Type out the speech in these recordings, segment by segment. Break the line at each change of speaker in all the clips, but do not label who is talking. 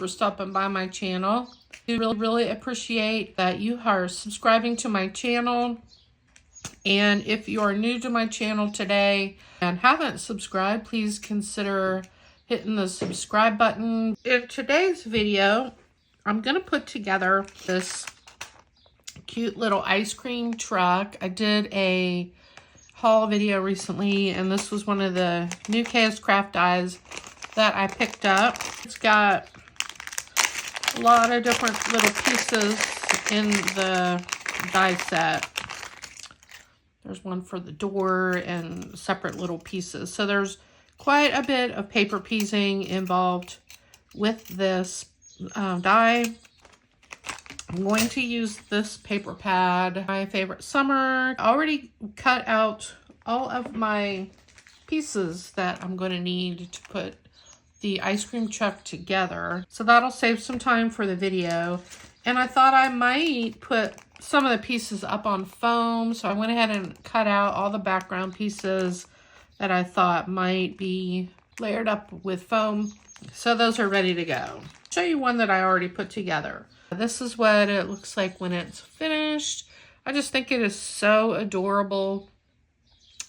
for stopping by my channel. I really appreciate that you are subscribing to my channel. And if you are new to my channel today and haven't subscribed, please consider hitting the subscribe button. In today's video, I'm going to put together this cute little ice cream truck. I did a haul video recently, and this was one of the new kscraft dies that I picked up. It's got a lot of different little pieces in the die set. There's one for the door and separate little pieces. So there's quite a bit of paper piecing involved with this die. I'm going to use this paper pad, my favorite summer. I already cut out all of my pieces that I'm going to need to put the ice cream truck together. So that'll save some time for the video. And I thought I might put some of the pieces up on foam. So I went ahead and cut out all the background pieces that I thought might be layered up with foam. So those are ready to go. I'll show you one that I already put together. This is what it looks like when it's finished. I just think it is so adorable.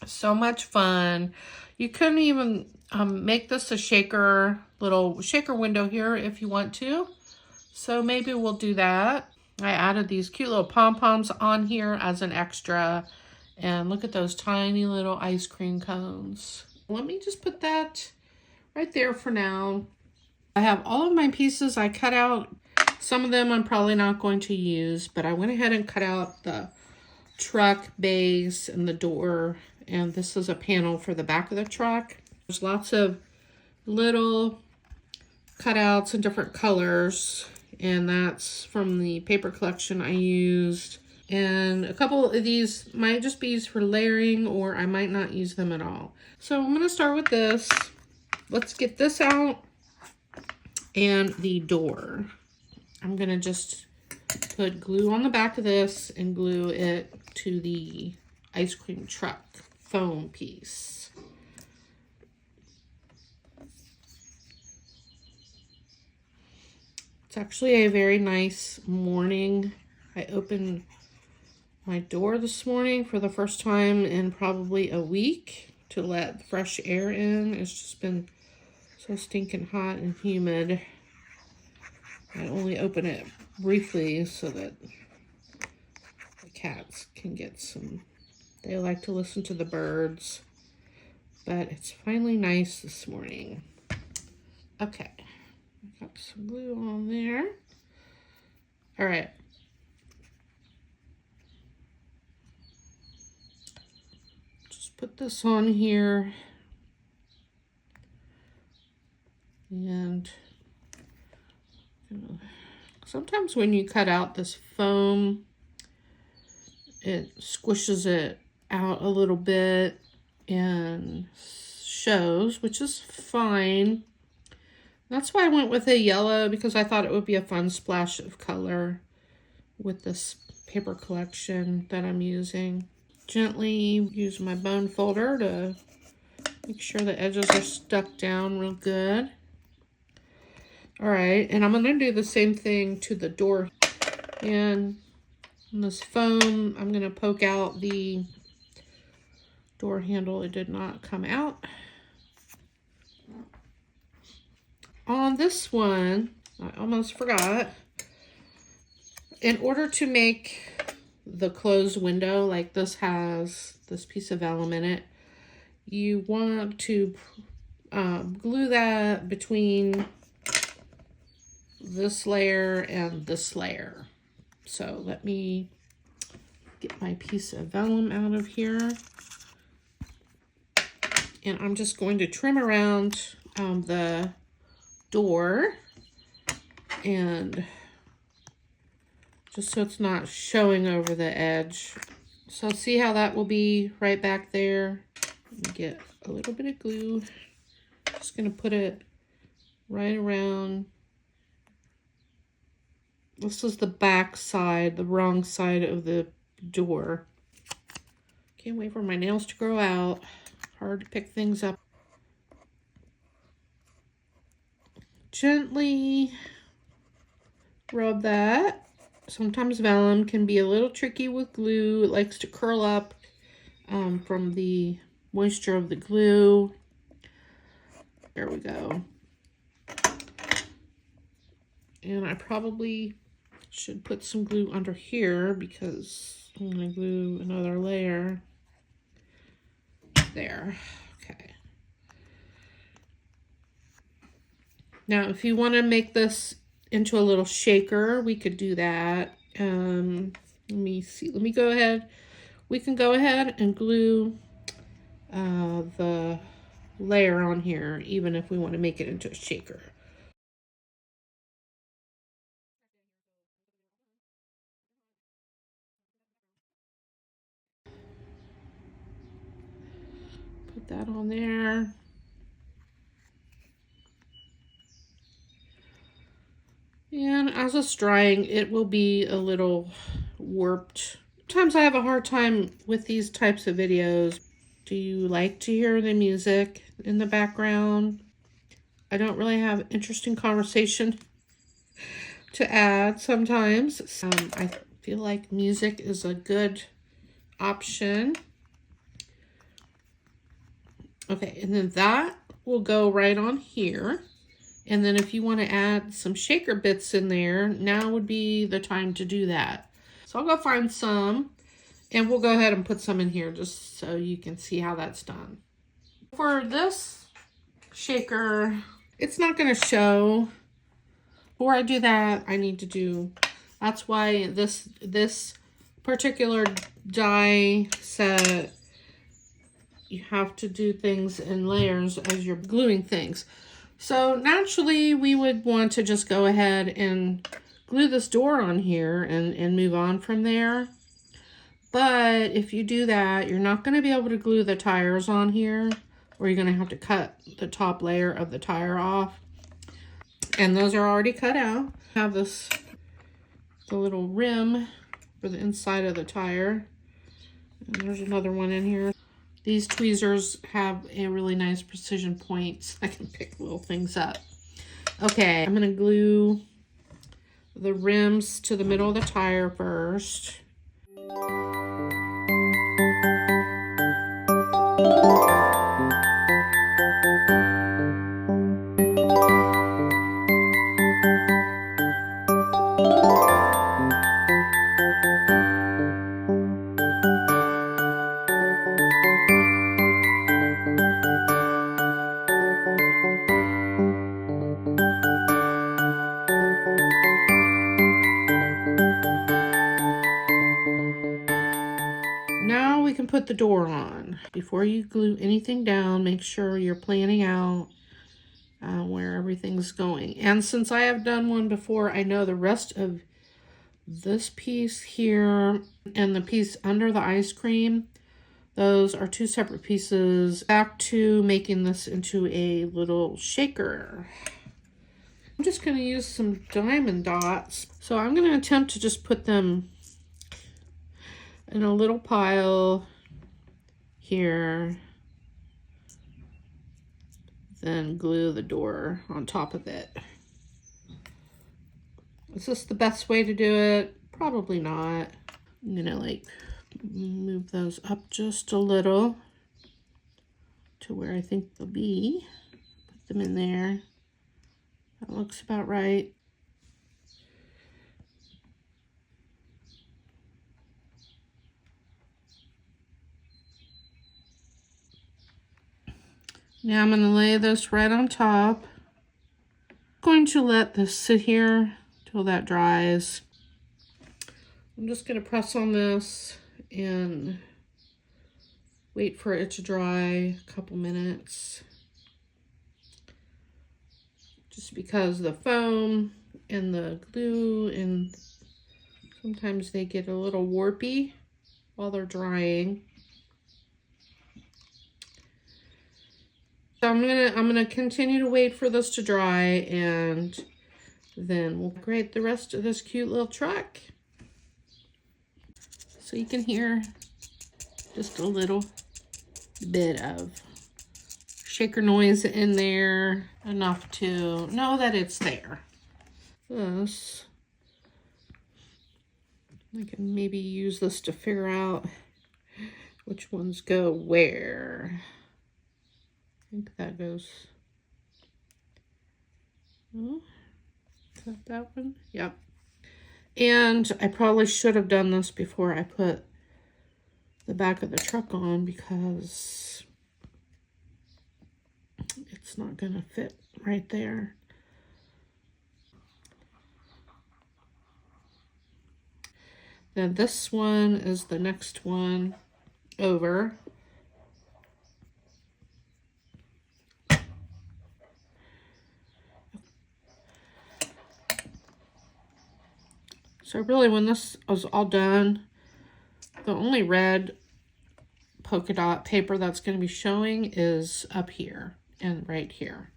So much fun. You couldn't even make this a little shaker window here if you want to. So maybe we'll do that. I added these cute little pom-poms on here as an extra. And look at those tiny little ice cream cones. Let me just put that right there for now. I have all of my pieces I cut out. Some of them I'm probably not going to use, but I went ahead and cut out the truck base and the door. And this is a panel for the back of the truck. There's lots of little cutouts in different colors, and that's from the paper collection I used. And a couple of these might just be used for layering, or I might not use them at all. So I'm going to start with this. Let's get this out and the door. I'm going to just put glue on the back of this and glue it to the ice cream truck foam piece. It's actually a very nice morning. I opened my door this morning for the first time in probably a week to let fresh air in. It's just been so stinking hot and humid. I only open it briefly so that the cats can get some. They like to listen to the birds, but it's finally nice this morning. Okay. Got some glue on there. All right. Just put this on here. And sometimes when you cut out this foam, it squishes it out a little bit and shows, which is fine. That's why I went with a yellow, because I thought it would be a fun splash of color with this paper collection that I'm using. Gently use my bone folder to make sure the edges are stuck down real good. All right, and I'm going to do the same thing to the door. And on this foam, I'm going to poke out the door handle. It did not come out. On this one, I almost forgot, in order to make the closed window, like this has this piece of vellum in it, you want to glue that between this layer and this layer. So let me get my piece of vellum out of here. And I'm just going to trim around the door, and just so it's not showing over the edge. So see how that will be right back there. Let me get a little bit of glue. Just going to put it right around. This is the back side, the wrong side of the door. Can't wait for my nails to grow out. Hard to pick things up. Gently rub that. Sometimes vellum can be a little tricky with glue. It likes to curl up from the moisture of the glue. There we go. And I probably should put some glue under here because I'm going to glue another layer. There. Okay. Now, if you want to make this into a little shaker, we could do that. Let me see. Let me go ahead. We can go ahead and glue the layer on here, even if we want to make it into a shaker. Put that on there. And as it's drying, it will be a little warped. Sometimes I have a hard time with these types of videos. Do you like to hear the music in the background? I don't really have interesting conversation to add sometimes. I feel like music is a good option. Okay, and then that will go right on here. And then if you want to add some shaker bits in there, now would be the time to do that. So I'll go find some, and we'll go ahead and put some in here just so you can see how that's done. For this shaker, it's not going to show. Before I do that, I need to do, that's why this particular die set, you have to do things in layers as you're gluing things. So naturally, we would want to just go ahead and glue this door on here and move on from there. But if you do that, you're not going to be able to glue the tires on here, or you're going to have to cut the top layer of the tire off. And those are already cut out. I have the little rim for the inside of the tire. And there's another one in here. These tweezers have a really nice precision point. I can pick little things up. Okay, I'm going to glue the rims to the middle of the tire first. Now we can put the door on. Before you glue anything down, make sure you're planning out where everything's going. And since I have done one before, I know the rest of this piece here and the piece under the ice cream, those are two separate pieces. Back to making this into a little shaker. I'm just going to use some diamond dots. So I'm going to attempt to just put them in a little pile here, then glue the door on top of it. Is this the best way to do it? Probably not. I'm gonna like move those up just a little to where I think they'll be. Put them in there. That looks about right. Now I'm going to lay this right on top. I'm going to let this sit here till that dries. I'm just going to press on this and wait for it to dry a couple minutes. Just because the foam and the glue, and sometimes they get a little warpy while they're drying. So I'm gonna continue to wait for this to dry, and then we'll create the rest of this cute little truck. So you can hear just a little bit of shaker noise in there, enough to know that it's there. This I can maybe use this to figure out which ones go where. I think that goes, oh, is that one? Yep. And I probably should have done this before I put the back of the truck on, because it's not going to fit right there. Then this one is the next one over. So really, when this was all done, the only red polka dot paper that's going to be showing is up here and right here.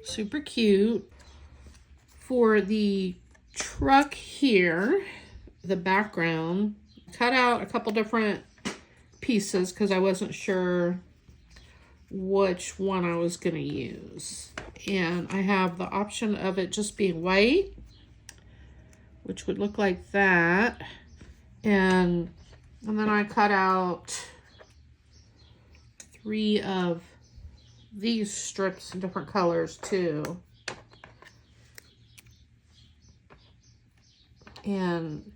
Super cute. For the truck here, the background, cut out a couple different pieces because I wasn't sure which one I was going to use. And I have the option of it just being white, which would look like that. And then I cut out 3 of these strips in different colors too. And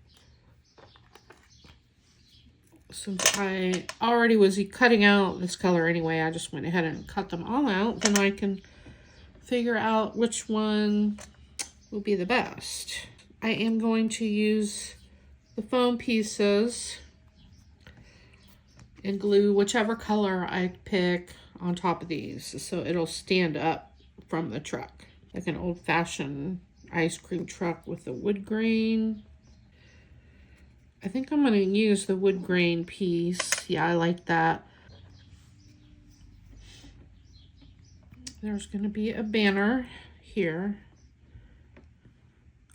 since I already was cutting out this color anyway, I just went ahead and cut them all out. Then I can figure out which one will be the best. I am going to use the foam pieces and glue whichever color I pick on top of these, so it'll stand up from the truck, like an old-fashioned ice cream truck with a wood grain. I think I'm going to use the wood grain piece. Yeah, I like that. There's going to be a banner here.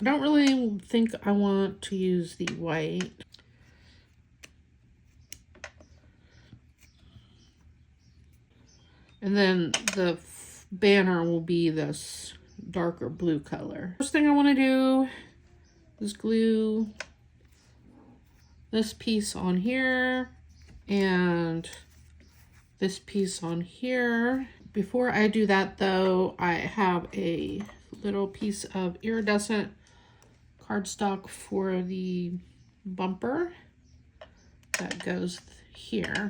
I don't really think I want to use the white. And then the banner will be this darker blue color. First thing I want to do is glue this piece on here and this piece on here. Before I do that though, I have a little piece of iridescent cardstock for the bumper that goes here.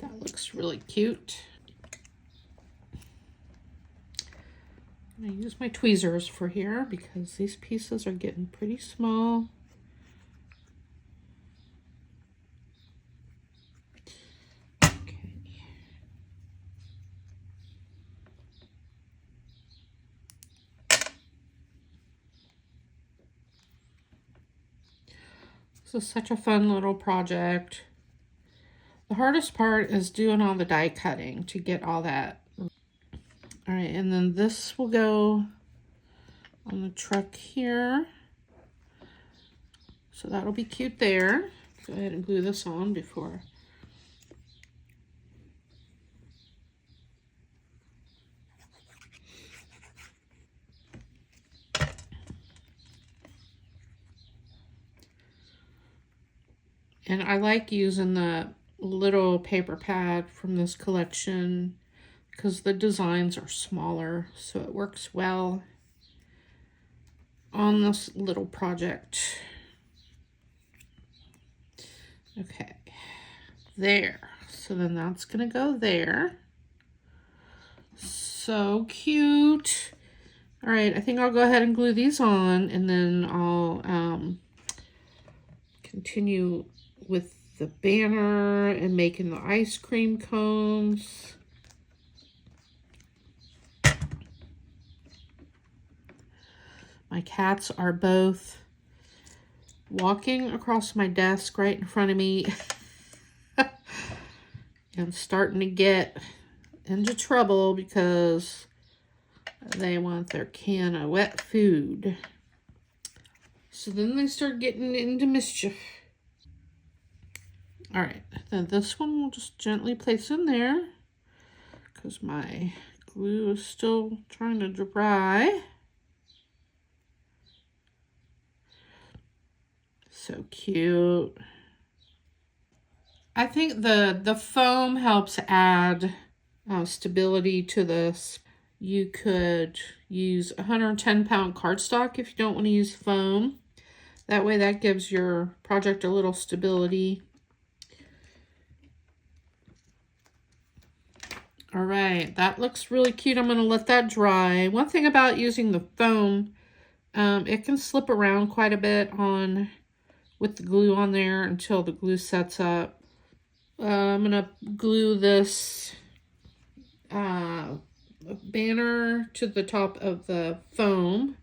That looks really cute. I'm going to use my tweezers for here because these pieces are getting pretty small. Okay. This is such a fun little project. The hardest part is doing all the die cutting to get all that. All right, and then this will go on the truck here. So that'll be cute there. Go ahead and glue this on before. And I like using the little paper pad from this collection because the designs are smaller, so it works well on this little project. Okay, there. So then that's gonna go there. So cute. All right, I think I'll go ahead and glue these on, and then I'll continue with the banner and making the ice cream cones. My cats are both walking across my desk right in front of me and starting to get into trouble because they want their can of wet food. So then they start getting into mischief. All right, then this one we'll just gently place in there because my glue is still trying to dry. So cute. I think the foam helps add stability to this. You could use 110-pound cardstock if you don't want to use foam. That way that gives your project a little stability. All right, that looks really cute. I'm going to let that dry. One thing about using the foam, it can slip around quite a bit with the glue on there until the glue sets up. I'm going to glue this banner to the top of the foam.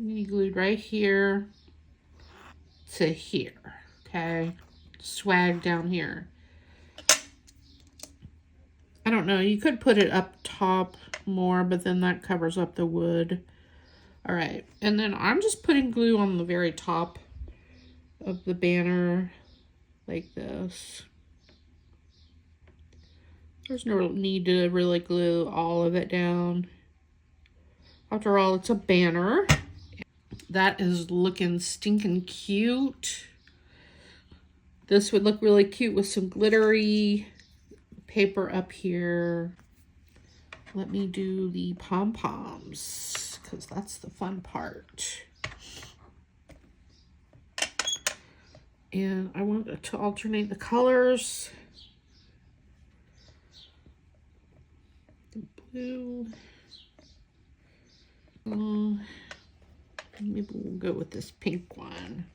You glued right here to here, okay? Swag down here. I don't know, you could put it up top more, but then that covers up the wood. All right, and then I'm just putting glue on the very top of the banner like this. There's no need to really glue all of it down. After all, it's a banner. That is looking stinking cute. This would look really cute with some glittery paper up here. Let me do the pom-poms because that's the fun part. And I want to alternate the colors. The blue. Maybe we'll go with this pink one.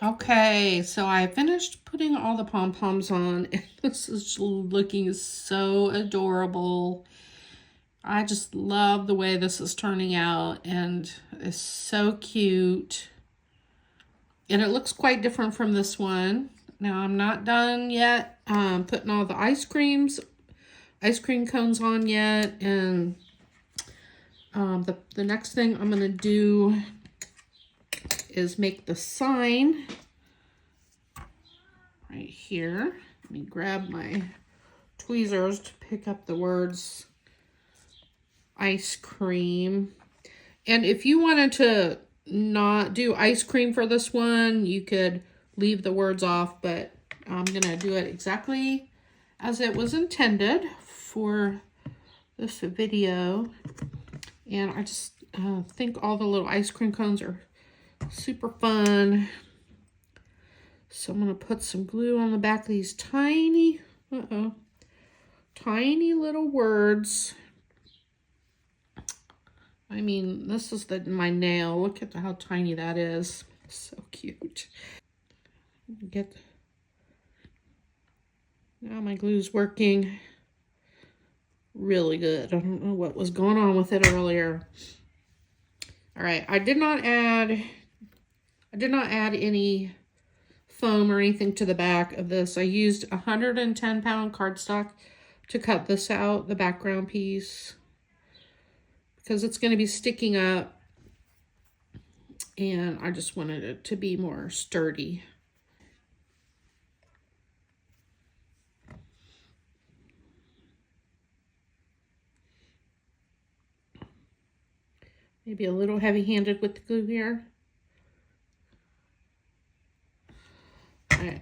Okay, so I finished putting all the pom-poms on, and this is looking so adorable. I just love the way this is turning out, and it's so cute. And it looks quite different from this one. Now, I'm not done yet putting all the ice cream cones on yet, and the next thing I'm going to do is make the sign right here. Let me grab my tweezers to pick up the words ice cream. And if you wanted to not do ice cream for this one, you could leave the words off, but I'm gonna do it exactly as it was intended for this video. And I just think all the little ice cream cones are super fun. So I'm going to put some glue on the back of these tiny, tiny little words. I mean, this is my nail. Look at how tiny that is. So cute. Now my glue's working really good. I don't know what was going on with it earlier. All right, I did not add any foam or anything to the back of this. I used 110-pound cardstock to cut this out, the background piece, because it's going to be sticking up, and I just wanted it to be more sturdy. Maybe a little heavy-handed with the glue here. All right.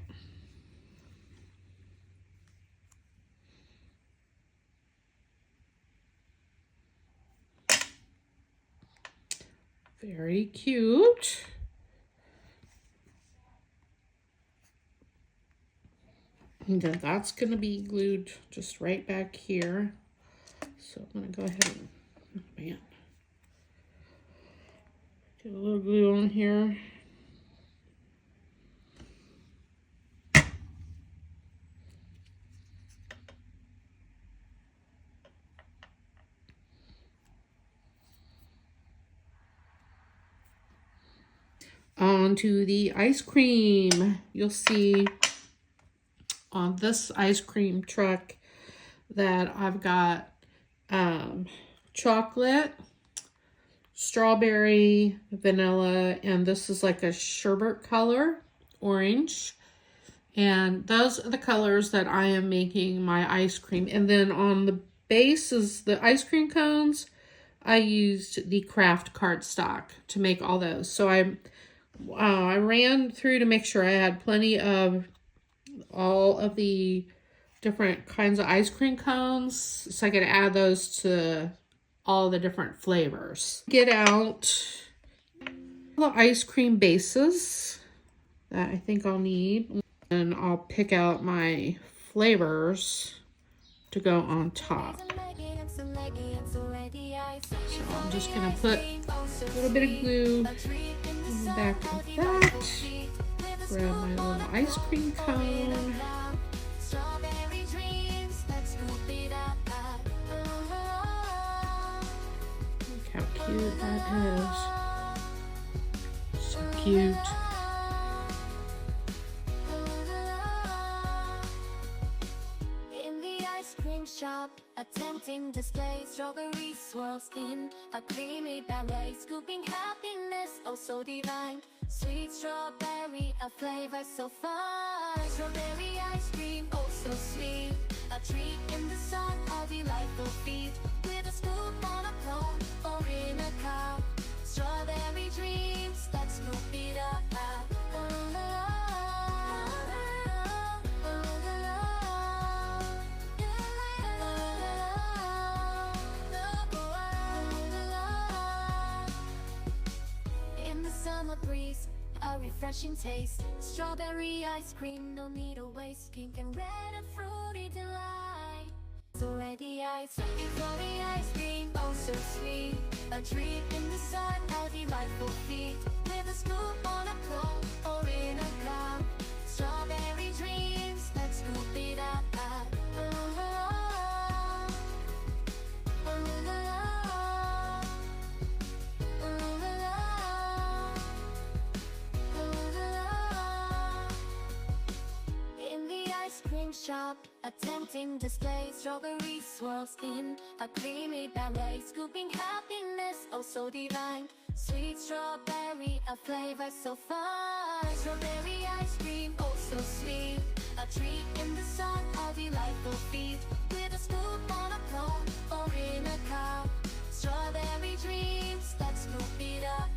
Very cute. And then that's going to be glued just right back here. So I'm going to go ahead and, oh man, get a little glue on here. Onto the ice cream. You'll see on this ice cream truck that I've got chocolate, strawberry, vanilla, and this is like a sherbet color, orange. And those are the colors that I am making my ice cream. And then on the base is the ice cream cones. I used the craft cardstock to make all those. So I ran through to make sure I had plenty of all of the different kinds of ice cream cones, so I could add those to all the different flavors. Get out the ice cream bases that I think I'll need, and I'll pick out my flavors to go on top. So I'm just gonna put a little bit of glue on the back of that. Grab my little ice cream cone. Look how cute that is. So cute.
In the ice cream shop, a tempting display, strawberry swirls in a creamy ballet, scooping happiness, oh so divine. Sweet strawberry, a flavor so fine. Strawberry ice cream, oh so sweet. A treat in the sun, a delightful feat. With a scoop on a cone or in a cup. Strawberry dreams, let's scoop it up. Summer breeze, a refreshing taste. Strawberry ice cream, no need to waste. Pink and red, a fruity delight. So ready ice, strawberry ice cream, oh so sweet. A treat in the sun, a delightful feat. With a scoop on a cone or in a cup. Strawberry dreams, let's scoop it up. Shop, a tempting display, strawberry swirls in a creamy ballet, scooping happiness, oh so divine. Sweet strawberry, a flavor so fine. Strawberry ice cream, oh so sweet. A treat in the sun, a delightful feat. With a scoop on a cone or in a cup. Strawberry dreams, let's scoop it up.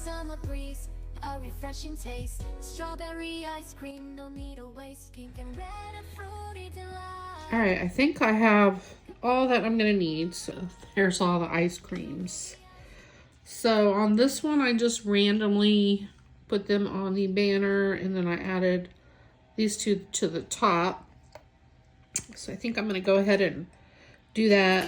Summer breeze, a refreshing taste. Strawberry ice cream, no need to waste. Pink and red and fruity delight.
All right, I think I have all that I'm gonna need. So here's all the ice creams. So on this one, I just randomly put them on the banner, and then I added these two to the top. So I think I'm gonna go ahead and do that.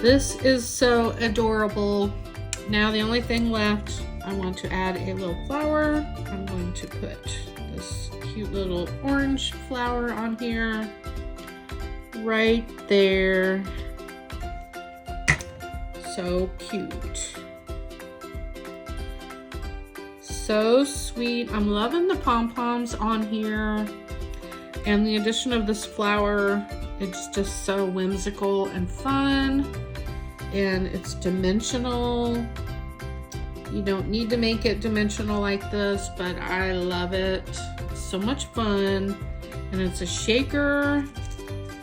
This is so adorable. Now the only thing left, I want to add a little flower. I'm going to put this cute little orange flower on here, right there. So cute. So sweet. I'm loving the pom-poms on here. And the addition of this flower, it's just so whimsical and fun. And it's dimensional. You don't need to make it dimensional like this, but I love it. So much fun. And it's a shaker.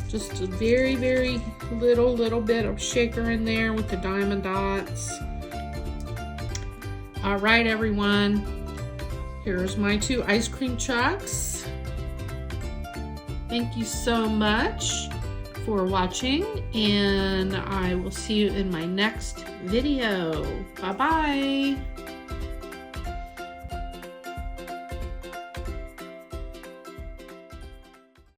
Just a very, very little bit of shaker in there with the diamond dots. All right, everyone. Here's my 2 ice cream trucks. Thank you so much for watching, and I will see you in my next video. Bye-bye.